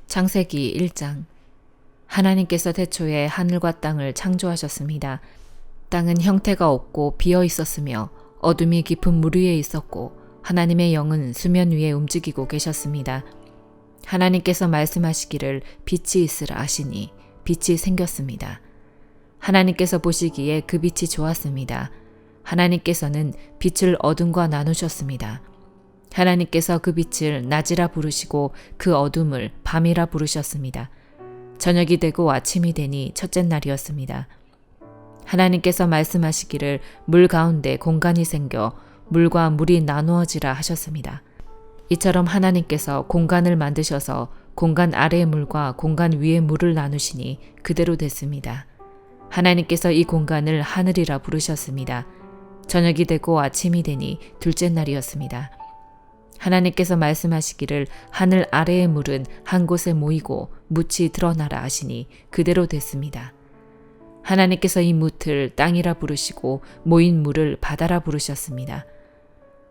창세기 1장. 하나님께서 태초에 하늘과 땅을 창조하셨습니다. 땅은 형태가 없고 비어 있었으며 어둠이 깊은 물 위에 있었고 하나님의 영은 수면 위에 움직이고 계셨습니다. 하나님께서 말씀하시기를 빛이 있으라 하시니 빛이 생겼습니다. 하나님께서 보시기에 그 빛이 좋았습니다. 하나님께서는 빛을 어둠과 나누셨습니다. 하나님께서 그 빛을 낮이라 부르시고 그 어둠을 밤이라 부르셨습니다. 저녁이 되고 아침이 되니 첫째 날이었습니다. 하나님께서 말씀하시기를 물 가운데 공간이 생겨 물과 물이 나누어지라 하셨습니다. 이처럼 하나님께서 공간을 만드셔서 공간 아래의 물과 공간 위의 물을 나누시니 그대로 됐습니다. 하나님께서 이 공간을 하늘이라 부르셨습니다. 저녁이 되고 아침이 되니 둘째 날이었습니다. 하나님께서 말씀하시기를 하늘 아래의 물은 한 곳에 모이고 묻이 드러나라 하시니 그대로 됐습니다. 하나님께서 이 묻을 땅이라 부르시고 모인 물을 바다라 부르셨습니다.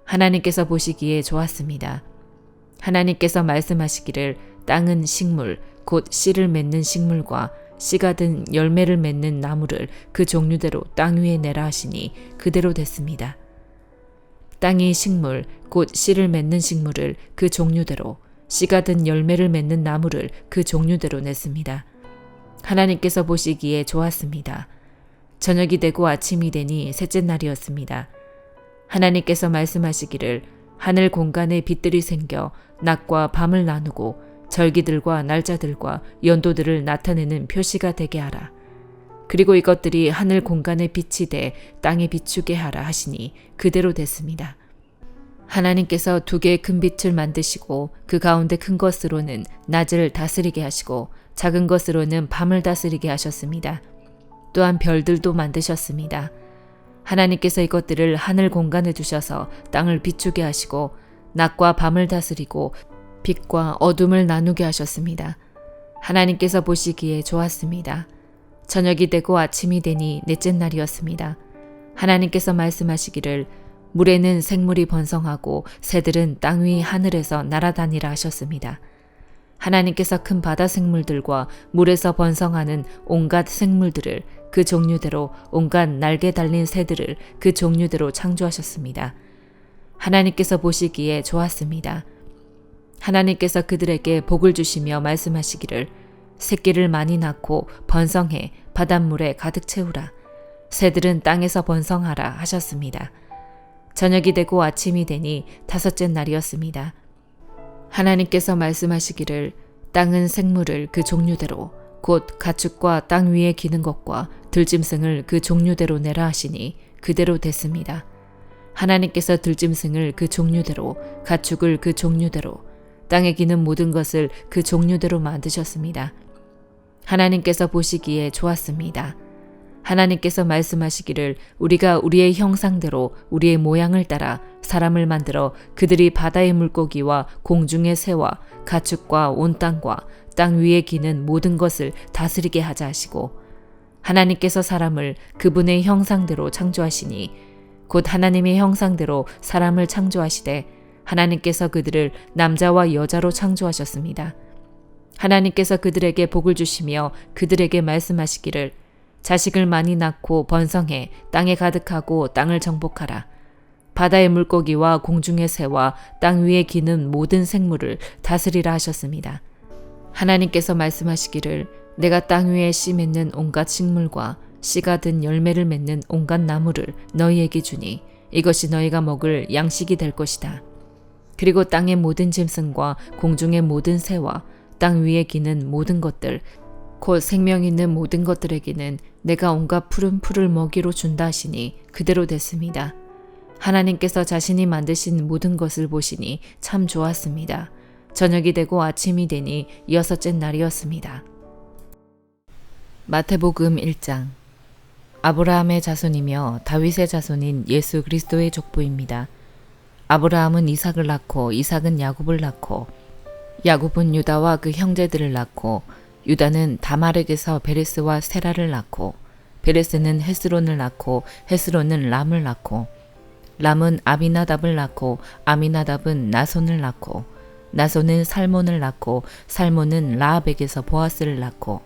하나님께서 보시기에 좋았습니다. 하나님께서 말씀하시기를 땅은 식물 곧 씨를 맺는 식물과 씨가 든 열매를 맺는 나무를 그 종류대로 땅 위에 내라 하시니 그대로 됐습니다. 땅이 식물 곧 씨를 맺는 식물을 그 종류대로 씨가 든 열매를 맺는 나무를 그 종류대로 냈습니다. 하나님께서 보시기에 좋았습니다. 저녁이 되고 아침이 되니 셋째 날이었습니다. 하나님께서 말씀하시기를 하늘 공간에 빛들이 생겨 낮과 밤을 나누고 절기들과 날짜들과 연도들을 나타내는 표시가 되게 하라. 그리고 이것들이 하늘 공간에 빛이 돼 땅에 비추게 하라 하시니 그대로 됐습니다. 하나님께서 두 개의 큰 빛을 만드시고 그 가운데 큰 것으로는 낮을 다스리게 하시고 작은 것으로는 밤을 다스리게 하셨습니다. 또한 별들도 만드셨습니다. 하나님께서 이것들을 하늘 공간에 두셔서 땅을 비추게 하시고 낮과 밤을 다스리고 빛과 어둠을 나누게 하셨습니다. 하나님께서 보시기에 좋았습니다. 저녁이 되고 아침이 되니 넷째 날이었습니다. 하나님께서 말씀하시기를 물에는 생물이 번성하고 새들은 땅 위 하늘에서 날아다니라 하셨습니다. 하나님께서 큰 바다 생물들과 물에서 번성하는 온갖 생물들을 그 종류대로 온갖 날개 달린 새들을 그 종류대로 창조하셨습니다. 하나님께서 보시기에 좋았습니다. 하나님께서 그들에게 복을 주시며 말씀하시기를 새끼를 많이 낳고 번성해 바닷물에 가득 채우라. 새들은 땅에서 번성하라 하셨습니다. 저녁이 되고 아침이 되니 다섯째 날이었습니다. 하나님께서 말씀하시기를 땅은 생물을 그 종류대로 곧 가축과 땅 위에 기는 것과 들짐승을 그 종류대로 내라 하시니 그대로 됐습니다. 하나님께서 들짐승을 그 종류대로 가축을 그 종류대로 땅에 기는 모든 것을 그 종류대로 만드셨습니다. 하나님께서 보시기에 좋았습니다. 하나님께서 말씀하시기를 우리가 우리의 형상대로 우리의 모양을 따라 사람을 만들어 그들이 바다의 물고기와 공중의 새와 가축과 온 땅과 땅 위에 기는 모든 것을 다스리게 하자 하시고 하나님께서 사람을 그분의 형상대로 창조하시니 곧 하나님의 형상대로 사람을 창조하시되 하나님께서 그들을 남자와 여자로 창조하셨습니다. 하나님께서 그들에게 복을 주시며 그들에게 말씀하시기를 자식을 많이 낳고 번성해 땅에 가득하고 땅을 정복하라. 바다의 물고기와 공중의 새와 땅 위에 기는 모든 생물을 다스리라 하셨습니다. 하나님께서 말씀하시기를 내가 땅 위에 씨 맺는 온갖 식물과 씨가 든 열매를 맺는 온갖 나무를 너희에게 주니 이것이 너희가 먹을 양식이 될 것이다. 그리고 땅의 모든 짐승과 공중의 모든 새와 땅 위에 기는 모든 것들 곧 생명 있는 모든 것들에게는 내가 온갖 푸른 풀을 먹이로 준다 하시니 그대로 됐습니다. 하나님께서 자신이 만드신 모든 것을 보시니 참 좋았습니다. 저녁이 되고 아침이 되니 여섯째 날이었습니다. 마태복음 1장. 아브라함의 자손이며 다윗의 자손인 예수 그리스도의 족보입니다. 아브라함은 이삭을 낳고 이삭은 야곱을 낳고 야곱은 유다와 그 형제들을 낳고 유다는 다말에게서 베레스와 세라를 낳고 베레스는 헤스론을 낳고 헤스론은 람을 낳고 람은 아미나답을 낳고 아미나답은 나손을 낳고 나손은 살몬을 낳고 살몬은 라합에게서 보아스를 낳고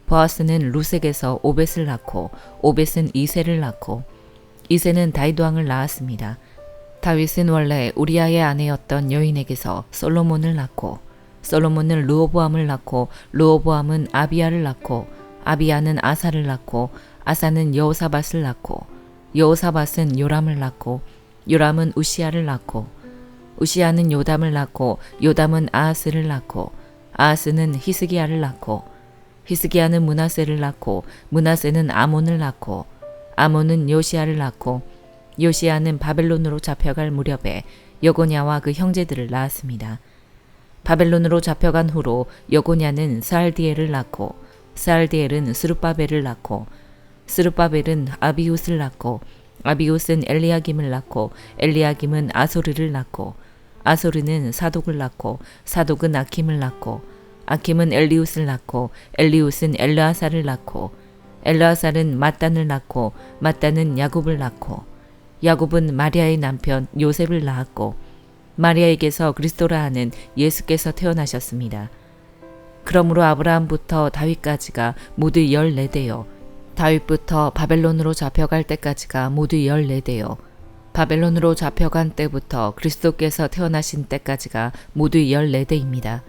보아스는 루색에서 오벳을 낳고 오벳은 이새를 낳고 이새는 다윗 왕을 낳았습니다. 다윗은 원래 우리아의 아내였던 여인에게서 솔로몬을 낳고 솔로몬은 르호보암을 낳고 르호보암은 아비야를 낳고 아비야는 아사를 낳고 아사는 여호사밧을 낳고 여호사밧은 요람을 낳고 요람은 우시야를 낳고 우시야는 요담을 낳고 요담은 아하스를 낳고 아하스는 히스기야를 낳고 히스기야는 므낫세를 낳고 므낫세는 아몬을 낳고 아몬은 요시야를 낳고 요시야는 바벨론으로 잡혀갈 무렵에 여고냐와 그 형제들을 낳았습니다. 바벨론으로 잡혀간 후로 여고냐는 스알디엘을 낳고 스알디엘은 스룹바벨을 낳고 스룹바벨은 아비훗을 낳고 아비훗은 엘리야김을 낳고 엘리야김은 아소르를 낳고 아소르는 사독을 낳고 사독은 아킴을 낳고 아킴은 엘리훗을 낳고 엘리훗은 엘르아살을 낳고 엘르아살은 mat단을 낳고 mat단은 야곱을 낳고 야곱은 마리아의 남편 요셉을 낳았고 마리아에게서 그리스도라 하는 예수께서 태어나셨습니다. 그러므로 아브라함부터 다윗까지가 모두 14대요. 다윗부터 바벨론으로 잡혀갈 때까지가 모두 14대요. 바벨론으로 잡혀간 때부터 그리스도께서 태어나신 때까지가 모두 14대입니다.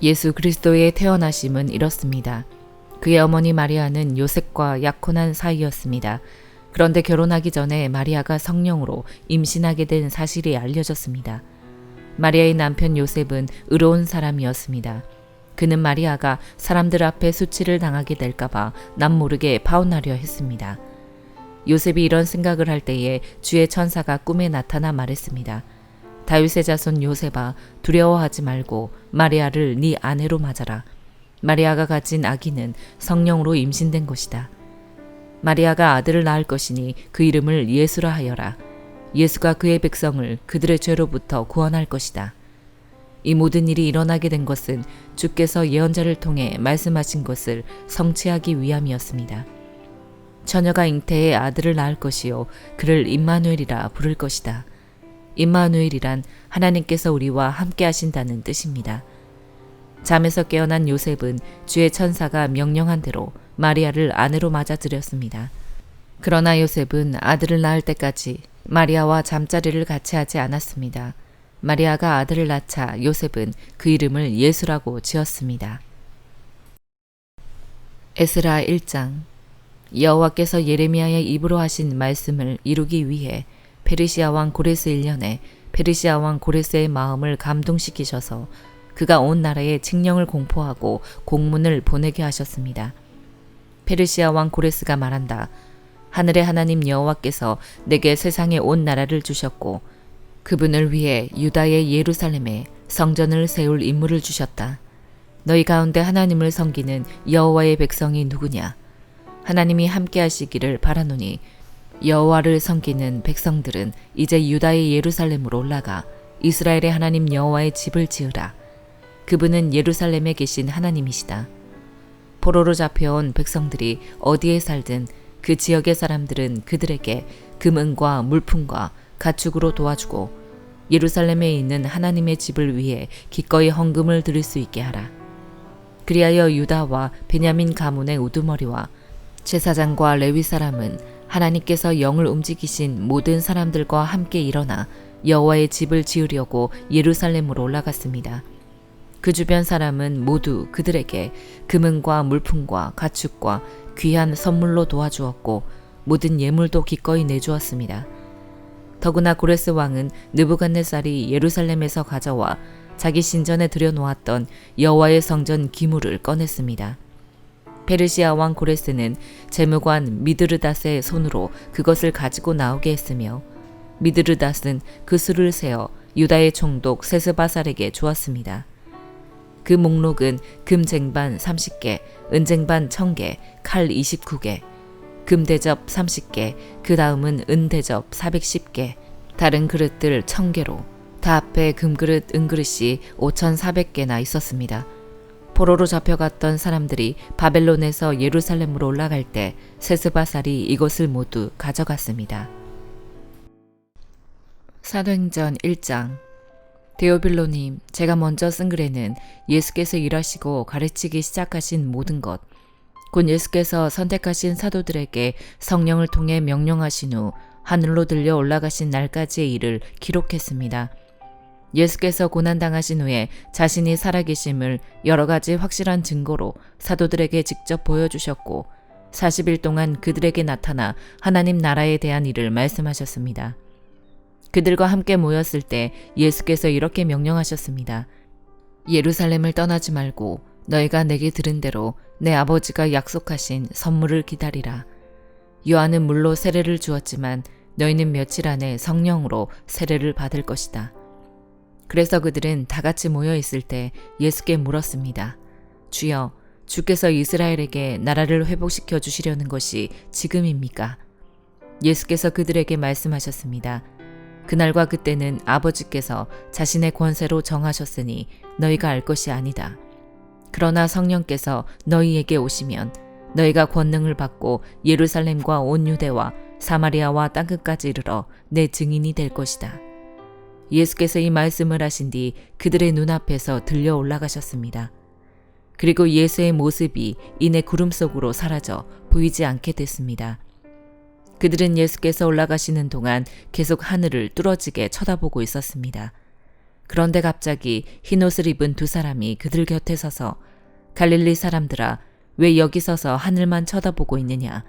예수 그리스도의 태어나심은 이렇습니다. 그의 어머니 마리아는 요셉과 약혼한 사이였습니다. 그런데 결혼하기 전에 마리아가 성령으로 임신하게 된 사실이 알려졌습니다. 마리아의 남편 요셉은 의로운 사람이었습니다. 그는 마리아가 사람들 앞에 수치를 당하게 될까봐 남모르게 파혼하려 했습니다. 요셉이 이런 생각을 할 때에 주의 천사가 꿈에 나타나 말했습니다. 다윗의 자손 요셉아, 두려워하지 말고 마리아를 네 아내로 맞아라. 마리아가 가진 아기는 성령으로 임신된 것이다. 마리아가 아들을 낳을 것이니 그 이름을 예수라 하여라. 예수가 그의 백성을 그들의 죄로부터 구원할 것이다. 이 모든 일이 일어나게 된 것은 주께서 예언자를 통해 말씀하신 것을 성취하기 위함이었습니다. 처녀가 잉태해 아들을 낳을 것이요 그를 임마누엘이라 부를 것이다. 임마누엘이란 하나님께서 우리와 함께 하신다는 뜻입니다. 잠에서 깨어난 요셉은 주의 천사가 명령한 대로 마리아를 아내로 맞아들였습니다. 그러나 요셉은 아들을 낳을 때까지 마리아와 잠자리를 같이 하지 않았습니다. 마리아가 아들을 낳자 요셉은 그 이름을 예수라고 지었습니다. 에스라 1장. 여호와께서 예레미야의 입으로 하신 말씀을 이루기 위해 페르시아 왕 고레스 1년에 페르시아 왕 고레스의 마음을 감동시키셔서 그가 온 나라에 칙령을 공포하고 공문을 보내게 하셨습니다. 페르시아 왕 고레스가 말한다. 하늘의 하나님 여호와께서 내게 세상의 온 나라를 주셨고 그분을 위해 유다의 예루살렘에 성전을 세울 임무를 주셨다. 너희 가운데 하나님을 섬기는 여호와의 백성이 누구냐? 하나님이 함께 하시기를 바라노니 여호와를 섬기는 백성들은 이제 유다의 예루살렘으로 올라가 이스라엘의 하나님 여호와의 집을 지으라. 그분은 예루살렘에 계신 하나님이시다. 포로로 잡혀온 백성들이 어디에 살든 그 지역의 사람들은 그들에게 금은과 물품과 가축으로 도와주고 예루살렘에 있는 하나님의 집을 위해 기꺼이 헌금을 드릴 수 있게 하라. 그리하여 유다와 베냐민 가문의 우두머리와 제사장과 레위 사람은 하나님께서 영을 움직이신 모든 사람들과 함께 일어나 여호와의 집을 지으려고 예루살렘으로 올라갔습니다. 그 주변 사람은 모두 그들에게 금은과 물품과 가축과 귀한 선물로 도와주었고 모든 예물도 기꺼이 내주었습니다. 더구나 고레스 왕은 느부갓네살이 예루살렘에서 가져와 자기 신전에 들여놓았던 여호와의 성전 기물을 꺼냈습니다. 페르시아 왕 고레스는 재무관 미드르닷의 손으로 그것을 가지고 나오게 했으며 미드르닷은 그 수를 세어 유다의 총독 세스바살에게 주었습니다. 그 목록은 금 쟁반 30개, 은 쟁반 1000개, 칼 29개, 금 대접 30개, 그 다음은 은 대접 410개, 다른 그릇들 1000개로 다 앞에 금그릇, 은그릇이 5400개나 있었습니다. 포로로 잡혀갔던 사람들이 바벨론에서 예루살렘으로 올라갈 때 세스바살이 이것을 모두 가져갔습니다. 사도행전 1장. 데오빌로님, 제가 먼저 쓴 글에는 예수께서 일하시고 가르치기 시작하신 모든 것, 곧 예수께서 선택하신 사도들에게 성령을 통해 명령하신 후 하늘로 들려 올라가신 날까지의 일을 기록했습니다. 예수께서 고난당하신 후에 자신이 살아계심을 여러 가지 확실한 증거로 사도들에게 직접 보여주셨고 40일 동안 그들에게 나타나 하나님 나라에 대한 일을 말씀하셨습니다. 그들과 함께 모였을 때 예수께서 이렇게 명령하셨습니다. 예루살렘을 떠나지 말고 너희가 내게 들은 대로 내 아버지가 약속하신 선물을 기다리라. 요한은 물로 세례를 주었지만 너희는 며칠 안에 성령으로 세례를 받을 것이다. 그래서 그들은 다 같이 모여 있을 때 예수께 물었습니다. 주여, 주께서 이스라엘에게 나라를 회복시켜 주시려는 것이 지금입니까? 예수께서 그들에게 말씀하셨습니다. 그날과 그때는 아버지께서 자신의 권세로 정하셨으니 너희가 알 것이 아니다. 그러나 성령께서 너희에게 오시면 너희가 권능을 받고 예루살렘과 온 유대와 사마리아와 땅끝까지 이르러 내 증인이 될 것이다. 예수께서 이 말씀을 하신 뒤 그들의 눈앞에서 들려 올라가셨습니다. 그리고 예수의 모습이 이내 구름 속으로 사라져 보이지 않게 됐습니다. 그들은 예수께서 올라가시는 동안 계속 하늘을 뚫어지게 쳐다보고 있었습니다. 그런데 갑자기 흰옷을 입은 두 사람이 그들 곁에 서서 갈릴리 사람들아, 왜 여기 서서 하늘만 쳐다보고 있느냐?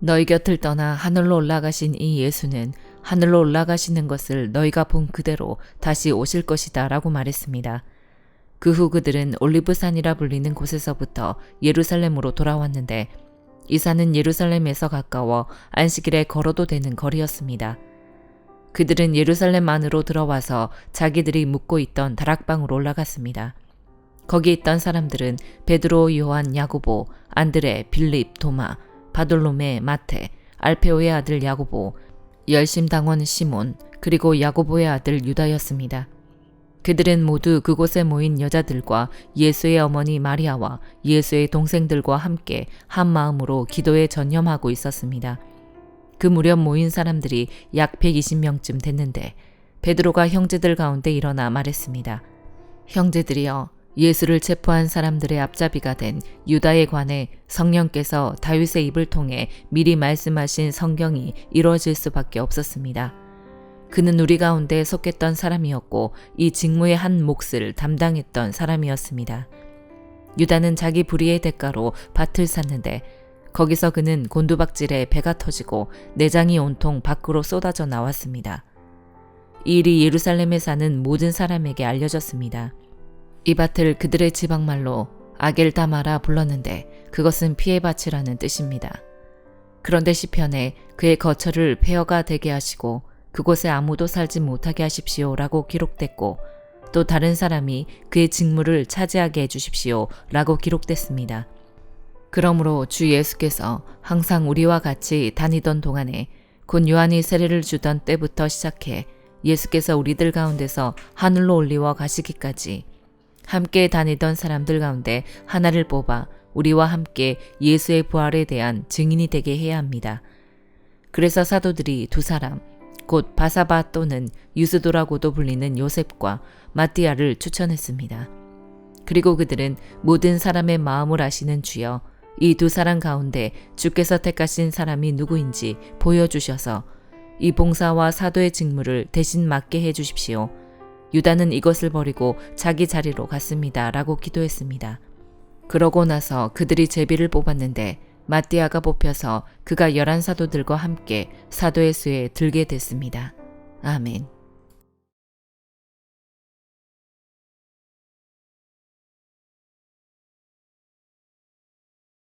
너희 곁을 떠나 하늘로 올라가신 이 예수는 하늘로 올라가시는 것을 너희가 본 그대로 다시 오실 것이다 라고 말했습니다. 그 후 그들은 올리브산이라 불리는 곳에서부터 예루살렘으로 돌아왔는데 이 산은 예루살렘에서 가까워 안식일에 걸어도 되는 거리였습니다. 그들은 예루살렘 안으로 들어와서 자기들이 묵고 있던 다락방으로 올라갔습니다. 거기 있던 사람들은 베드로, 요한, 야고보, 안드레, 빌립, 도마, 바돌로메, 마테, 알페오의 아들 야고보, 열심당원 시몬, 그리고 야고보의 아들 유다였습니다. 그들은 모두 그곳에 모인 여자들과 예수의 어머니 마리아와 예수의 동생들과 함께 한 마음으로 기도에 전념하고 있었습니다. 그 무렵 모인 사람들이 약 120명쯤 됐는데 베드로가 형제들 가운데 일어나 말했습니다. 형제들이여, 예수를 체포한 사람들의 앞잡이가 된 유다에 관해 성령께서 다윗의 입을 통해 미리 말씀하신 성경이 이루어질 수밖에 없었습니다. 그는 우리 가운데 속했던 사람이었고 이 직무의 한 몫을 담당했던 사람이었습니다. 유다는 자기 불의의 대가로 밭을 샀는데 거기서 그는 곤두박질에 배가 터지고 내장이 온통 밖으로 쏟아져 나왔습니다. 이 일이 예루살렘에 사는 모든 사람에게 알려졌습니다. 이 밭을 그들의 지방말로 아겔다마라 불렀는데 그것은 피해밭이라는 뜻입니다. 그런데 시편에 그의 거처를 폐허가 되게 하시고 그곳에 아무도 살지 못하게 하십시오 라고 기록됐고 또 다른 사람이 그의 직무를 차지하게 해주십시오 라고 기록됐습니다. 그러므로 주 예수께서 항상 우리와 같이 다니던 동안에 곧 요한이 세례를 주던 때부터 시작해 예수께서 우리들 가운데서 하늘로 올리워 가시기까지 함께 다니던 사람들 가운데 하나를 뽑아 우리와 함께 예수의 부활에 대한 증인이 되게 해야 합니다. 그래서 사도들이 두 사람, 곧 바사바 또는 유스도라고도 불리는 요셉과 마띠아를 추천했습니다. 그리고 그들은 모든 사람의 마음을 아시는 주여, 이 두 사람 가운데 주께서 택하신 사람이 누구인지 보여주셔서 이 봉사와 사도의 직무를 대신 맡게 해주십시오. 유다는 이것을 버리고 자기 자리로 갔습니다. 라고 기도했습니다. 그러고 나서 그들이 제비를 뽑았는데 마띠아가 뽑혀서 그가 11 사도들과 함께 사도의 수에 들게 됐습니다. 아멘.